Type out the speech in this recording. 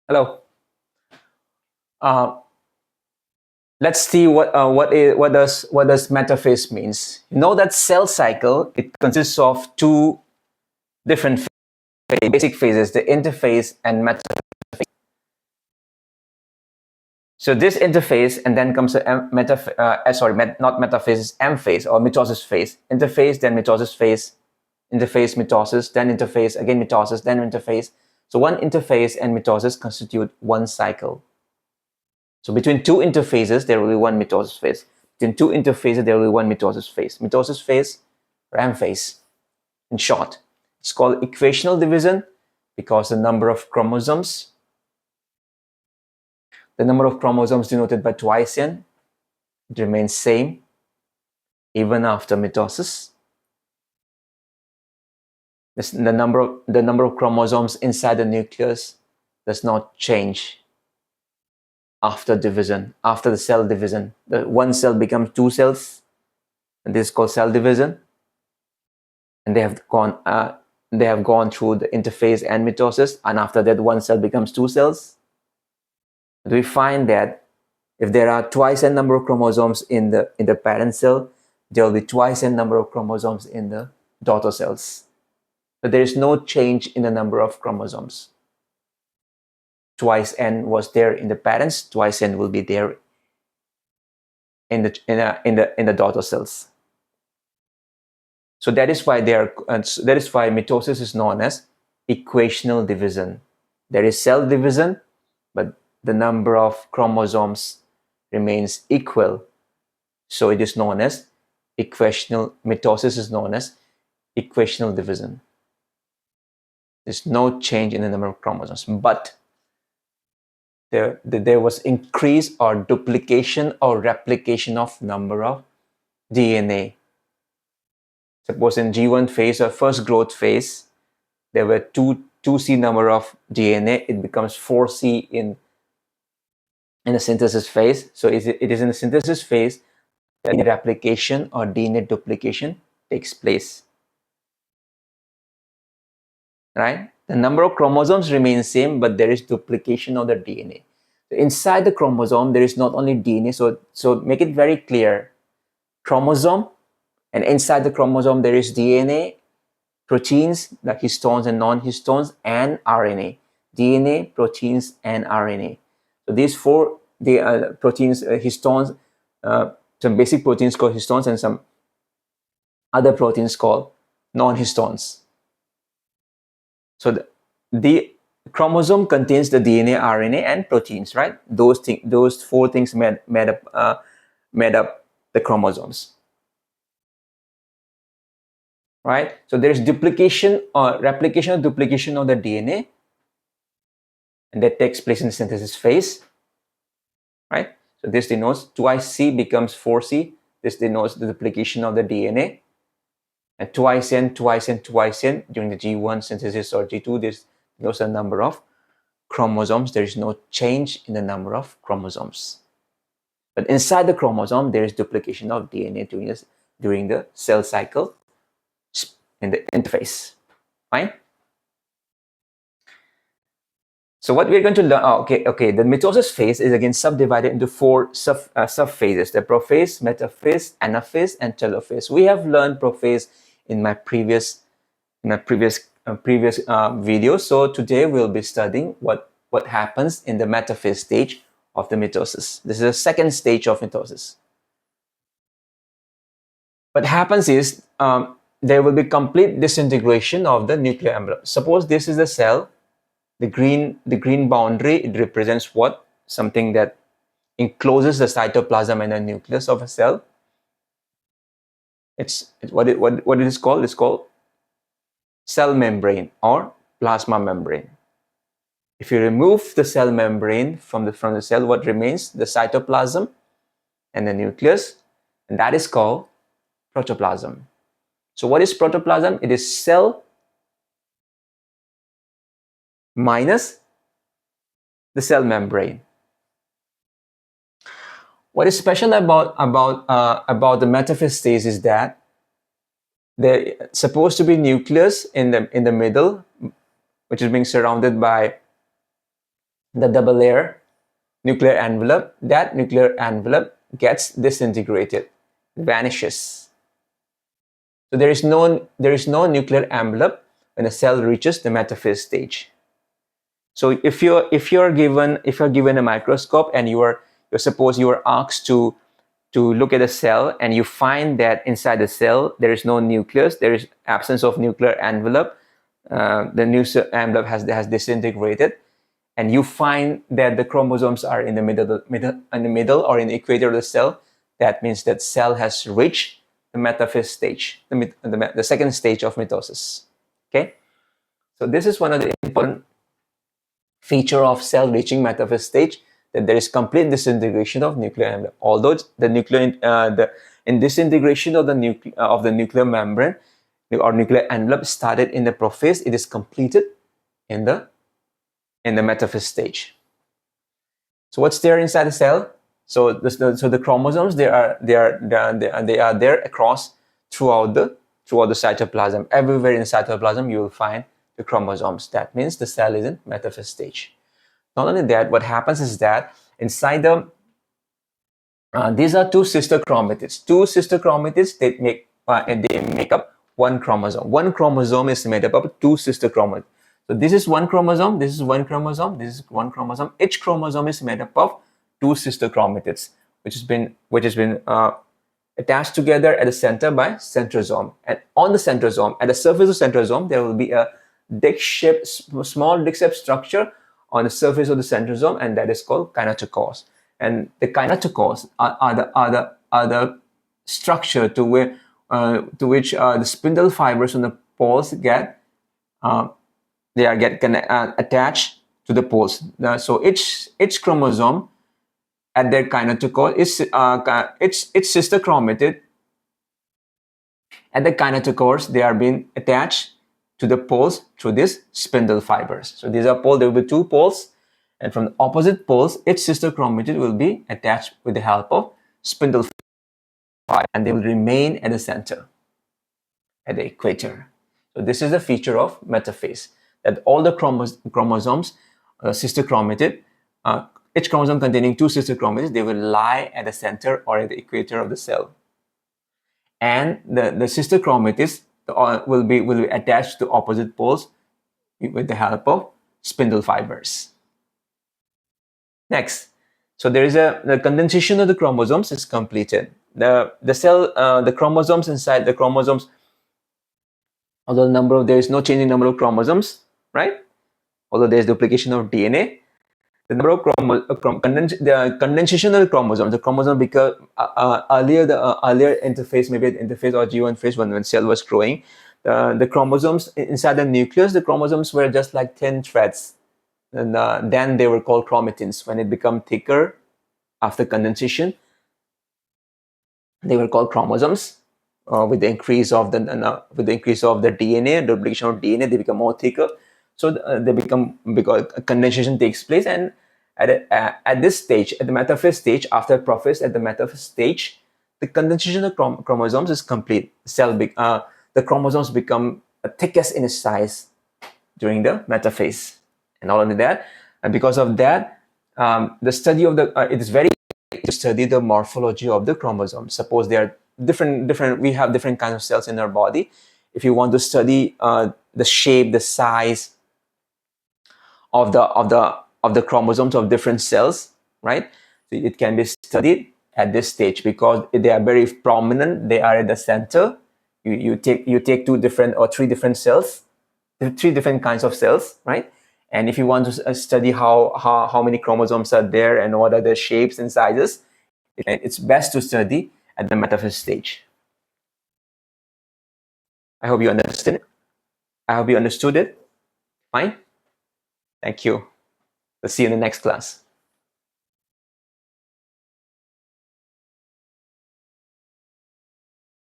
Hello. Uh, let's see what does metaphase means. You know that cell cycle, it consists of two different basic phases: the interphase and metaphase. So this interphase, and then comes the not metaphase, M phase or mitosis phase. Interphase, then mitosis phase. Interphase, mitosis, then interphase, again mitosis, then interphase. So one interphase and mitosis constitute one cycle. So between two interphases, there will be one mitosis phase. Between two interphases, there will be one mitosis phase. Mitosis phase, RAM phase. In short, it's called equational division because the number of chromosomes denoted by twice n, it remains same even after mitosis. The number of chromosomes inside the nucleus does not change after division, after the cell division. The one cell becomes two cells, and this is called cell division. And they have gone through the interphase and mitosis, and after that one cell becomes two cells. And we find that if there are twice n number of chromosomes in the parent cell, there will be twice n number of chromosomes in the daughter cells. But there is no change in the number of chromosomes. Twice n was there in the parents, twice n will be there in the daughter cells. So that is why mitosis is known as equational division. There is cell division, but the number of chromosomes remains equal. So it is known as mitosis is known as equational division. There's no change in the number of chromosomes, but there was increase or duplication or replication of number of DNA. Suppose in G1 phase or first growth phase, there were 2C number of DNA, it becomes 4C in the synthesis phase. So it is in the synthesis phase that DNA replication or DNA duplication takes place. Right? The number of chromosomes remains same, but there is duplication of the DNA. So inside the chromosome, there is not only DNA, so make it very clear. Chromosome, and inside the chromosome, there is DNA, proteins like histones and non-histones, and RNA. DNA, proteins, and RNA. So these four proteins, histones, some basic proteins called histones, and some other proteins called non-histones. So the chromosome contains the DNA, RNA, and proteins, right? Those four things made up the chromosomes. Right? So there is duplication or replication or duplication of the DNA, and that takes place in the synthesis phase. Right? So this denotes twice C becomes 4C. This denotes the duplication of the DNA. And twice n during the G1 synthesis or G2, this denotes the number of chromosomes. There is no change in the number of chromosomes. But inside the chromosome, there is duplication of DNA during the cell cycle in the interphase. Fine? So what we're going to learn, the mitosis phase is again subdivided into four subphases: the prophase, metaphase, anaphase, and telophase. We have learned prophase in my previous video. So today we'll be studying what happens in the metaphase stage of the mitosis. This is the second stage of mitosis. What happens is there will be complete disintegration of the nuclear envelope. Suppose this is a cell. The green boundary, it represents what? Something that encloses the cytoplasm and the nucleus of a cell. It's what it is called? It's called cell membrane or plasma membrane. If you remove the cell membrane from the cell, what remains? The cytoplasm and the nucleus, and that is called protoplasm. So what is protoplasm? It is cell minus the cell membrane. What is special about the metaphase stage is that there's supposed to be nucleus in the middle, which is being surrounded by the double layer nuclear envelope, that nuclear envelope gets disintegrated, vanishes. So there is no nuclear envelope when a cell reaches the metaphase stage. So if you're given a microscope and you're suppose you are asked to look at a cell and you find that inside the cell there is no nucleus, there is absence of nuclear envelope, the nuclear envelope has disintegrated, and you find that the chromosomes are in the middle or in the equator of the cell, that means that cell has reached the metaphase stage, the second stage of mitosis. Okay, so this is one of the important feature of cell reaching metaphase stage, that there is complete disintegration of nuclear envelope. Although in disintegration of the nuclear membrane or nuclear envelope started in the prophase, it is completed in the metaphase stage. So what's there inside the cell? So the chromosomes, they are there across throughout the cytoplasm. Everywhere in cytoplasm you will find the chromosomes. That means the cell is in metaphase stage. Not only that, what happens is that inside these are two sister chromatids. Two sister chromatids, they make up one chromosome. One chromosome is made up of two sister chromatids. So this is one chromosome, this is one chromosome, this is one chromosome. Each chromosome is made up of two sister chromatids, which has been attached together at the center by centrosome. And on the centrosome, at the surface of centrosome, there will be a small disc-shaped structure on the surface of the centrosome, and that is called kinetochores. And the kinetochores are the structure to which the spindle fibers on the poles get attached to the poles. So each chromosome at their kinetochore is its sister chromatid. At the kinetochores, they are being attached to the poles through these spindle fibers. So these are poles. There will be two poles, and from the opposite poles, each sister chromatid will be attached with the help of spindle fibers, and they will remain at the center, at the equator. So this is the feature of metaphase, that all the chromosomes, sister chromatid, each chromosome containing two sister chromatids, they will lie at the center or at the equator of the cell. And the sister chromatids will be attached to opposite poles with the help of spindle fibers. Next, so there is the condensation of the chromosomes is completed. The chromosomes inside the chromosomes, although there is no change in number of chromosomes, right? Although there is duplication of DNA, the number of the condensation of the chromosome, because earlier earlier interphase, maybe the interphase or G1 phase, when cell was growing, the chromosomes inside the nucleus, the chromosomes were just like thin threads, and then they were called chromatins. When it became thicker after condensation, they were called chromosomes. With the increase of the DNA, duplication of DNA, they become more thicker. So they become, because condensation takes place, and at this stage, at the metaphase stage, after prophase, at the metaphase stage, the condensation of chromosomes is complete. The chromosomes become thickest in size during the metaphase, and not only that, and because of that, the study of it is very to study the morphology of the chromosomes. Suppose they are different. We have different kinds of cells in our body. If you want to study the shape, the size of the chromosomes of different cells, right? So it can be studied at this stage because they are very prominent. They are at the center. You take two different or three different cells, three different kinds of cells, right? And if you want to study how many chromosomes are there and what are their shapes and sizes, it's best to study at the metaphase stage. I hope you understood it. I hope you understood it. Fine. Thank you. We'll see you in the next class.